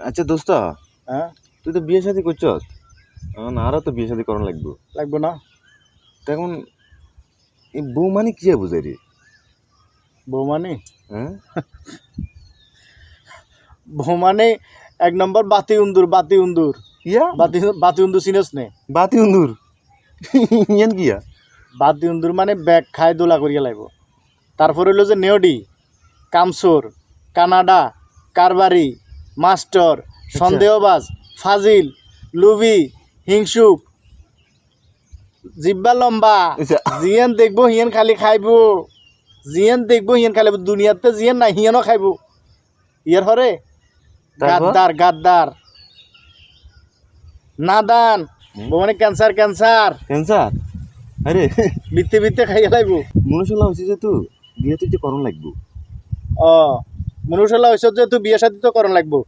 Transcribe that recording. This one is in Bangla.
আচ্ছা দোস্ত, হ্যাঁ তুই তো বিয়ে শাদী করছস, এখন আরও তো বিয়ে শাদী করানো লাগবো। লাগবো না? তখন এই বউ মানে কি বুঝাই রে? বউ মানে হ্যাঁ, বউ মানে 1 নম্বর বাতি উন্দুর। ইয়া বাতি উন্দুর চিনস নে? বাতি উন্দুর ইয়ান কিয়া? বাতি উন্দুর মানে ব্যাগ খায় দোলা করিয়া লাগবো। তারপর হইলো যে নেওডি, কামসোর, কানাডা, কারবারি, মাস্টার, সন্দেহবাজ, ফাজিল, লুবি, হিংসুক, জিব্বা লম্বা। আচ্ছা। জিয়ান দেখবো হিয়ান খালি খাইবো, জিয়ান দেখবো হিয়ান খালি দুনিয়াতে জিয়ান নাই হিয়ানও খাইবো। ইয়ার হরে তারপর? গাদ্দার নাদান, মানে ক্যান্সার ক্যান্সার? আরে বিত্তে খাইয়া লাইবো। মনুষ্যলা হচ্ছে যে তুই বিয়ে তুই যে করণ লাগবো। মনুষ্যলা হইছ যে তুই বিয়ে শাদী তো করন লাগবো।